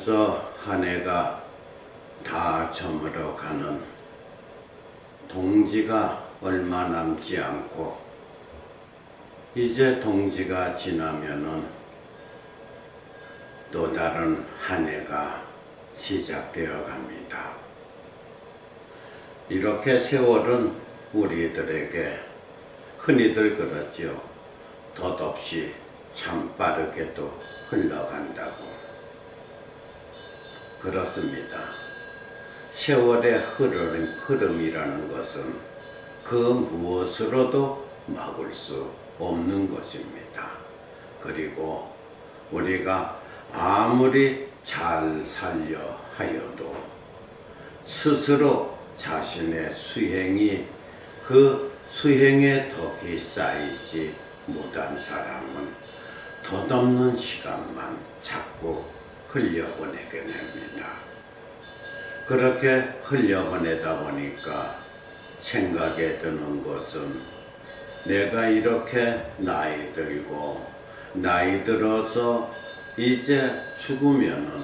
벌써 한 해가 다 저물어 가는 동지가 얼마 남지 않고, 이제 동지가 지나면은 또 다른 한 해가 시작되어 갑니다. 이렇게 세월은 우리들에게 흔히들 그러지요. 덧없이 참 빠르게도 흘러간다고. 그렇습니다. 세월의 흐름이라는 것은 그 무엇으로도 막을 수 없는 것입니다. 그리고 우리가 아무리 잘 살려 하여도 스스로 자신의 수행이 그 수행의 덕이 쌓이지 못한 사람은 덧없는 시간만 자꾸 흘려보내게 됩니다. 그렇게 흘려보내다 보니까 생각에 드는 것은 내가 이렇게 나이 들고 나이 들어서 이제 죽으면은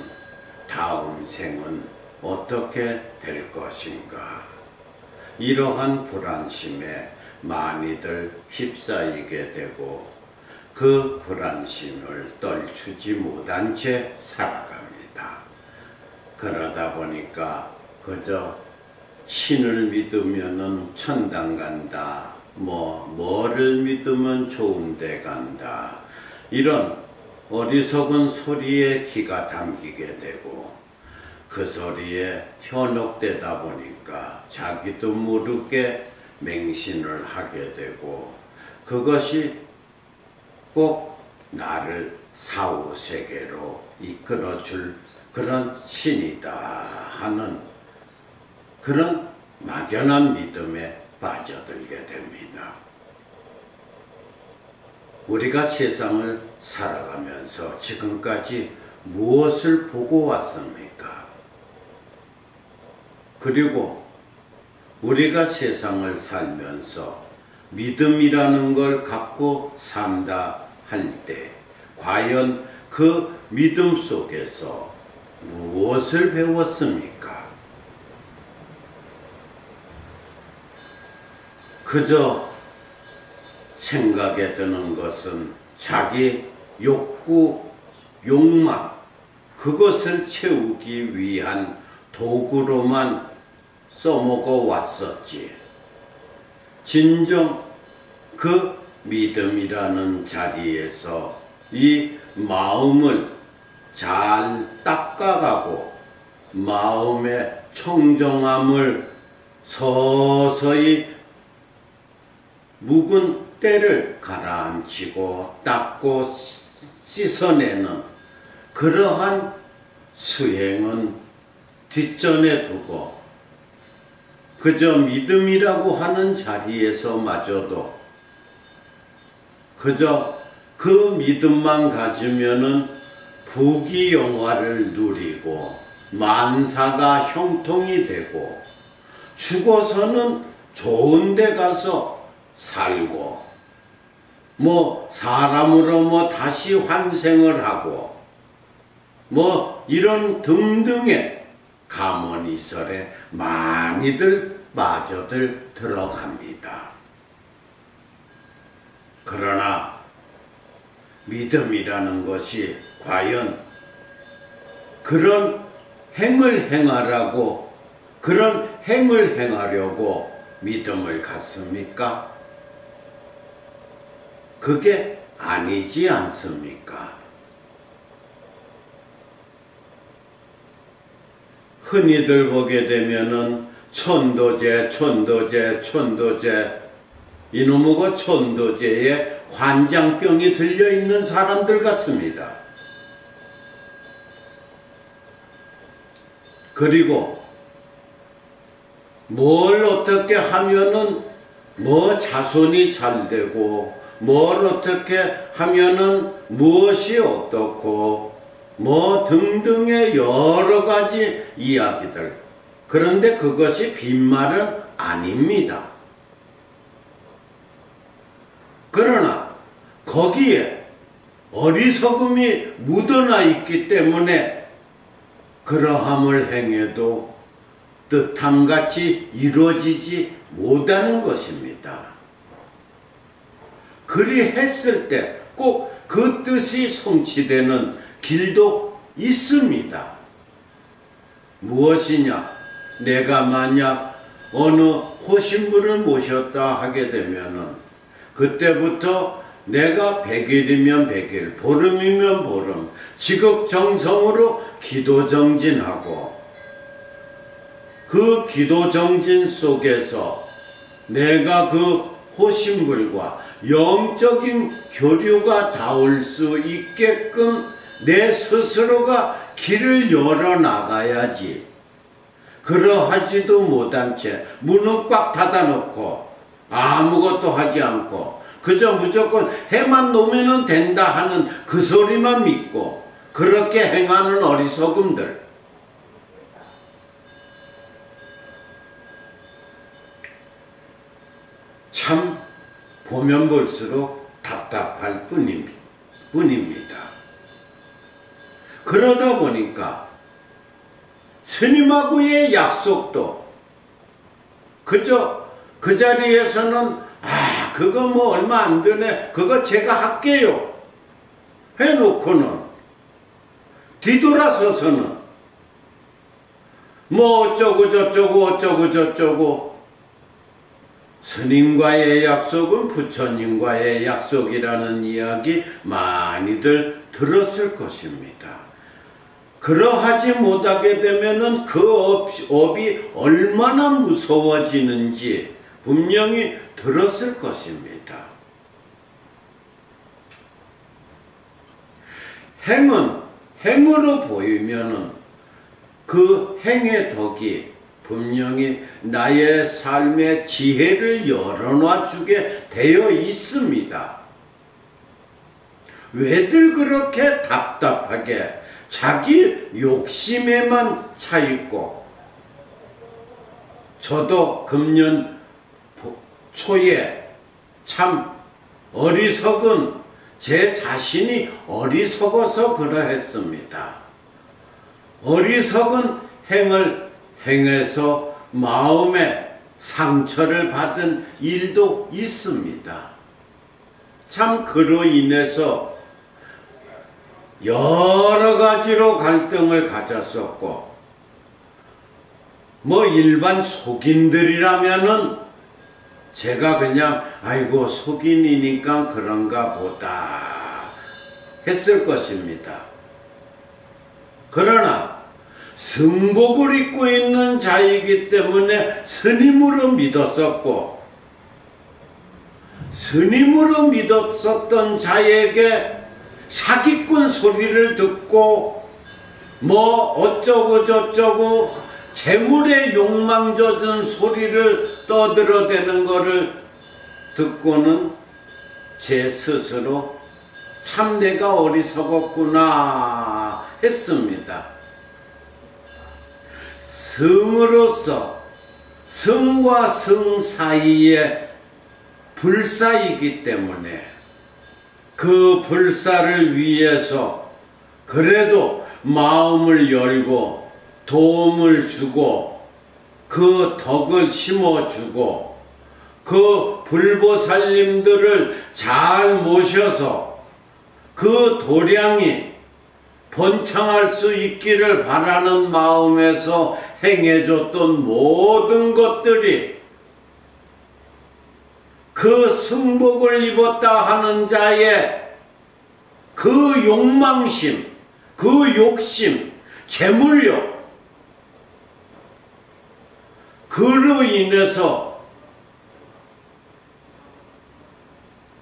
다음 생은 어떻게 될 것인가. 이러한 불안심에 많이들 휩싸이게 되고 그 불안심을 떨치지 못한 채 살아갑니다. 그러다 보니까 그저 신을 믿으면은 천당 간다, 뭐를 믿으면 좋은 데 간다, 이런 어리석은 소리에 귀가 당기게 되고 그 소리에 현혹되다 보니까 자기도 모르게 맹신을 하게 되고 그것이 꼭 나를 사후세계로 이끌어줄 그런 신이다 하는 그런 막연한 믿음에 빠져들게 됩니다. 우리가 세상을 살아가면서 지금까지 무엇을 보고 왔습니까? 그리고 우리가 세상을 살면서 믿음이라는 걸 갖고 산다 할 때 과연 그 믿음 속에서 무엇을 배웠습니까? 그저 생각에 드는 것은 자기 욕구, 욕망, 그것을 채우기 위한 도구로만 써먹어 왔었지. 진정 그 믿음이라는 자리에서 이 마음을 잘 닦아가고 마음의 청정함을 서서히 묵은 때를 가라앉히고 닦고 씻어내는 그러한 수행은 뒷전에 두고 그저 믿음이라고 하는 자리에서마저도 그저 그 믿음만 가지면은 부귀영화를 누리고 만사가 형통이 되고 죽어서는 좋은 데 가서 살고 사람으로 다시 환생을 하고 이런 등등의 가문이설에 많이들 마저들 들어갑니다. 그러나 믿음이라는 것이 과연 그런 행을 행하라고 그런 행을 행하려고 믿음을 갖습니까? 그게 아니지 않습니까? 흔히들 보게 되면은 천도제 이놈의 천도제에 환장병이 들려있는 사람들 같습니다. 그리고 뭘 어떻게 하면은 자손이 잘 되고 뭘 어떻게 하면은 무엇이 어떻고 등등의 여러 가지 이야기들. 그런데 그것이 빈말은 아닙니다. 그러나 거기에 어리석음이 묻어나 있기 때문에 그러함을 행해도 뜻함같이 이루어지지 못하는 것입니다. 그리 했을 때 꼭 그 뜻이 성취되는 길도 있습니다. 무엇이냐? 내가 만약 어느 호신부를 모셨다 하게 되면은 그때부터 내가 100일이면 100일, 보름이면 보름, 지극정성으로 기도정진하고 그 기도정진 속에서 내가 그 호신불과 영적인 교류가 닿을 수 있게끔 내 스스로가 길을 열어나가야지. 그러하지도 못한 채 문은 꽉 닫아놓고 아무것도 하지 않고 그저 무조건 해만 놓으면 된다 하는 그 소리만 믿고 그렇게 행하는 어리석음들. 참 보면 볼수록 답답할 뿐입니다. 그러다 보니까 스님하고의 약속도 그저 그 자리에서는 그거 뭐 얼마 안 되네, 그거 제가 할게요 해놓고는 뒤돌아서서는 뭐 어쩌고 저쩌고 스님과의 약속은 부처님과의 약속이라는 이야기 많이들 들었을 것입니다. 그러하지 못하게 되면은 그 업이 얼마나 무서워지는지 분명히 들었을 것입니다. 행은 행으로 보이면은 그 행의 덕이 분명히 나의 삶의 지혜를 열어놔 주게 되어 있습니다. 왜들 그렇게 답답하게 자기 욕심에만 차 있고, 저도 금년 초에 참 어리석은 제 자신이 어리석어서 그러했습니다. 어리석은 행을 행해서 마음에 상처를 받은 일도 있습니다. 참 그로 인해서 여러 가지로 갈등을 가졌었고, 뭐 일반 속인들이라면은 제가 그냥 아이고 속인이니까 그런가 보다 했을 것입니다. 그러나 승복을 입고 있는 자이기 때문에 스님으로 믿었었고, 스님으로 믿었었던 자에게 사기꾼 소리를 듣고 뭐 어쩌고 저쩌고 재물의 욕망 젖은 소리를 떠들어대는 것을 듣고는 제 스스로 참 내가 어리석었구나 했습니다. 성으로서 성과 성 사이에 불사이기 때문에 그 불사를 위해서 그래도 마음을 열고 도움을 주고 그 덕을 심어주고 그 불보살님들을 잘 모셔서 그 도량이 번창할 수 있기를 바라는 마음에서 행해줬던 모든 것들이 그 승복을 입었다 하는 자의 그 욕망심, 그 욕심, 재물욕, 그로 인해서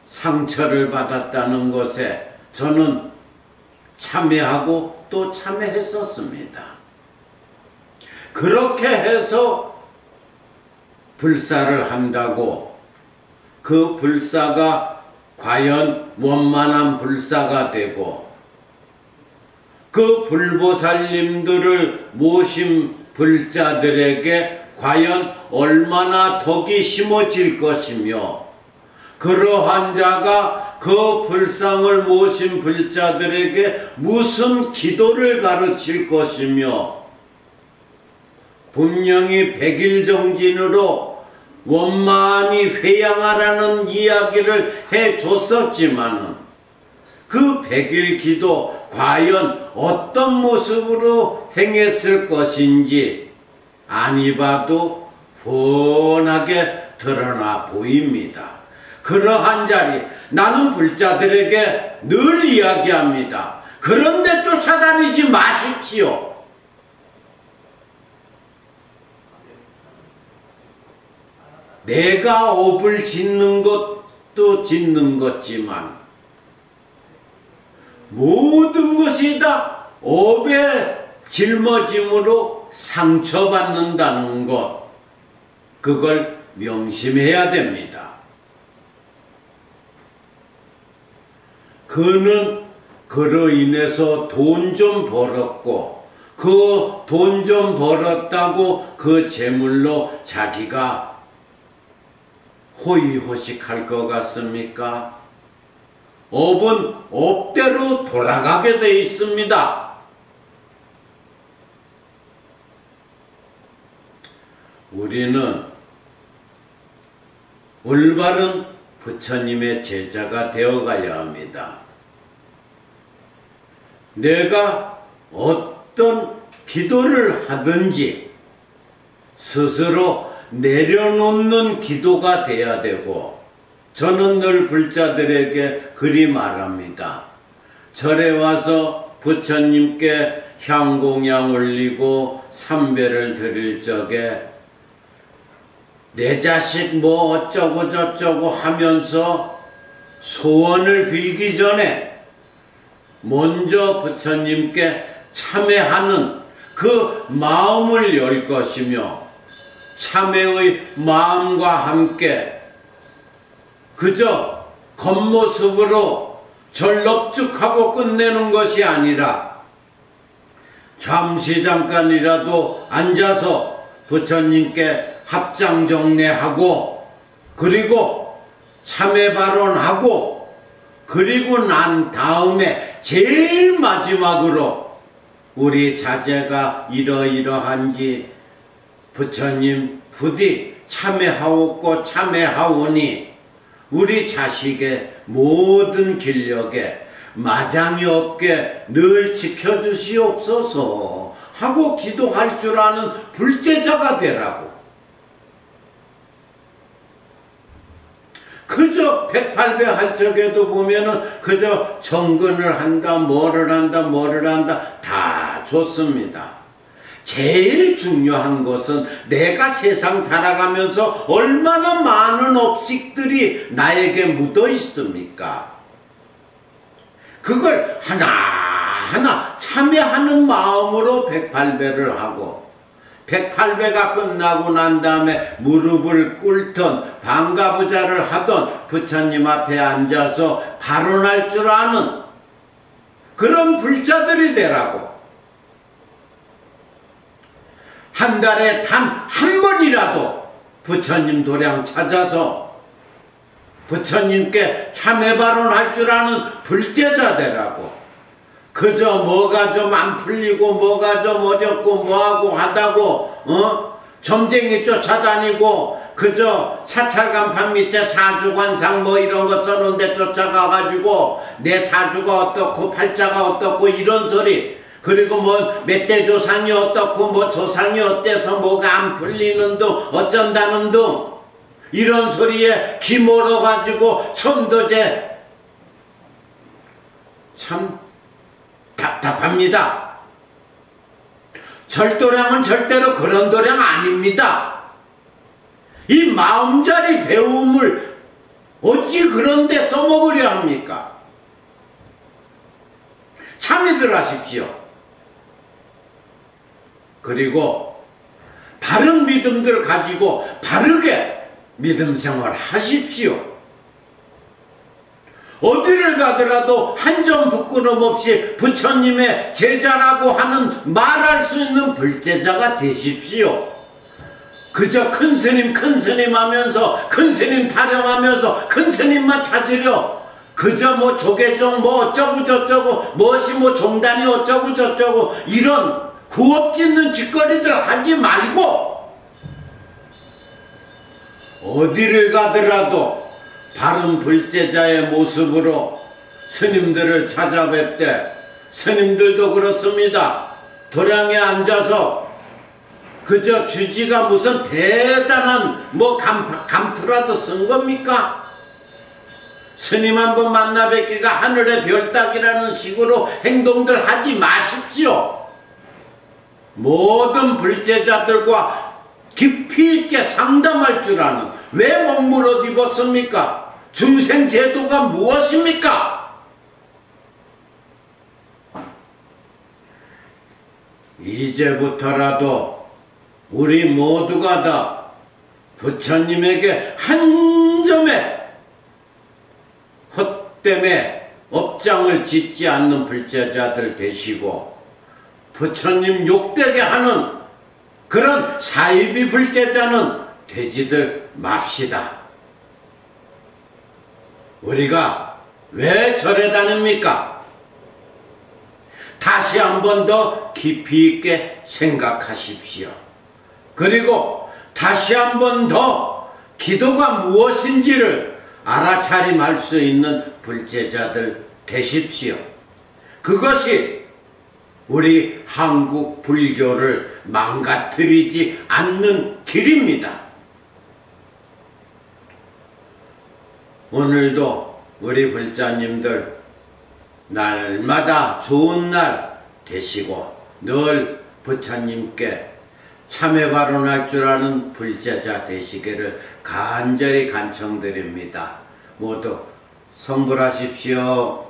상처를 받았다는 것에 저는 참회하고 또 참회했었습니다. 그렇게 해서 불사를 한다고 그 불사가 과연 원만한 불사가 되고 그 불보살님들을 모신 불자들에게 과연 얼마나 덕이 심어질 것이며 그러한 자가 그 불상을 모신 불자들에게 무슨 기도를 가르칠 것이며, 분명히 백일정진으로 원만히 회양하라는 이야기를 해줬었지만 그 백일기도 과연 어떤 모습으로 행했을 것인지 아니 봐도 훤하게 드러나 보입니다. 그러한 자리, 나는 불자들에게 늘 이야기합니다. 그런데 쫓아다니지 마십시오. 내가 업을 짓는 것도 짓는 것지만 모든 것이 다 업의 짊어짐으로 상처받는다는 것, 그걸 명심해야 됩니다. 그는 그로 인해서 돈 좀 벌었고 그 돈 좀 벌었다고 그 재물로 자기가 호의호식할 것 같습니까? 업은 업대로 돌아가게 돼 있습니다. 우리는 올바른 부처님의 제자가 되어가야 합니다. 내가 어떤 기도를 하든지 스스로 내려놓는 기도가 돼야 되고, 저는 늘 불자들에게 그리 말합니다. 절에 와서 부처님께 향공양 올리고 삼배를 드릴 적에 내 자식 뭐 어쩌고 저쩌고 하면서 소원을 빌기 전에 먼저 부처님께 참회하는 그 마음을 열 것이며, 참회의 마음과 함께 그저 겉모습으로 절럽죽하고 끝내는 것이 아니라 잠깐이라도 앉아서 부처님께 합장정례하고 그리고 참회 발언하고 그리고 난 다음에 제일 마지막으로 우리 자제가 이러이러한지 부처님 부디 참회하옵고 참회하오니 우리 자식의 모든 길력에 마장이 없게 늘 지켜주시옵소서 하고 기도할 줄 아는 불제자가 되라고. 그저 108배 할 적에도 보면은 그저 정근을 한다, 뭐를 한다 다 좋습니다. 제일 중요한 것은 내가 세상 살아가면서 얼마나 많은 업식들이 나에게 묻어 있습니까? 그걸 하나하나 참여하는 마음으로 108배를 하고 108배가 끝나고 난 다음에 무릎을 꿇던 방가부자를 하던 부처님 앞에 앉아서 발언할 줄 아는 그런 불자들이 되라고. 한 달에 단 한 번이라도 부처님 도량 찾아서 부처님께 참회 발언할 줄 아는 불제자 되라고. 그저 뭐가 좀 안 풀리고 뭐가 좀 어렵고 뭐하고 하다고 점쟁이 쫓아다니고 그저 사찰간판 밑에 사주관상 뭐 이런 거 써놓은데 쫓아가가지고 내 사주가 어떻고 팔자가 어떻고 이런 소리, 그리고 뭐 멧돼 조상이 어떻고 뭐 조상이 어때서 뭐가 안 풀리는 등 어쩐다는 등 이런 소리에 기몰어가지고 천도제 참 답답합니다. 절도량은 절대로 그런 도량 아닙니다. 이 마음자리 배움을 어찌 그런 데 써먹으려 합니까? 참여들 하십시오. 그리고 바른 믿음들 가지고 바르게 믿음 생활 하십시오. 어디를 가더라도 한 점 부끄럼 없이 부처님의 제자라고 하는 말할 수 있는 불제자가 되십시오. 그저 큰 스님 하면서 큰 스님 타령하면서 큰 스님만 찾으려 그저 뭐 조계종 뭐 어쩌고 저쩌고 무엇이 뭐 종단이 어쩌고 저쩌고 이런 구업짓는 짓거리들 하지 말고 어디를 가더라도 바른 불제자의 모습으로 스님들을 찾아뵙되 스님들도 그렇습니다. 도량에 앉아서 그저 주지가 무슨 대단한 뭐 감투라도 쓴 겁니까? 스님 한번 만나 뵙기가 하늘의 별 따기라는 식으로 행동들 하지 마십시오. 모든 불제자들과 깊이 있게 상담할 줄 아는 왜 먹물옷 입었습니까? 중생제도가 무엇입니까? 이제부터라도 우리 모두가 다 부처님에게 한 점의 헛됨에 업장을 짓지 않는 불제자들 되시고 부처님 욕되게 하는 그런 사이비 불제자는 되지들 맙시다. 우리가 왜 절에 다닙니까? 다시 한 번 더 깊이 있게 생각하십시오. 그리고 다시 한 번 더 기도가 무엇인지를 알아차림할 수 있는 불제자들 되십시오. 그것이 우리 한국 불교를 망가뜨리지 않는 길입니다. 오늘도 우리 불자님들 날마다 좋은 날 되시고 늘 부처님께 참회 발언할 줄 아는 불제자 되시기를 간절히 간청드립니다. 모두 성불하십시오.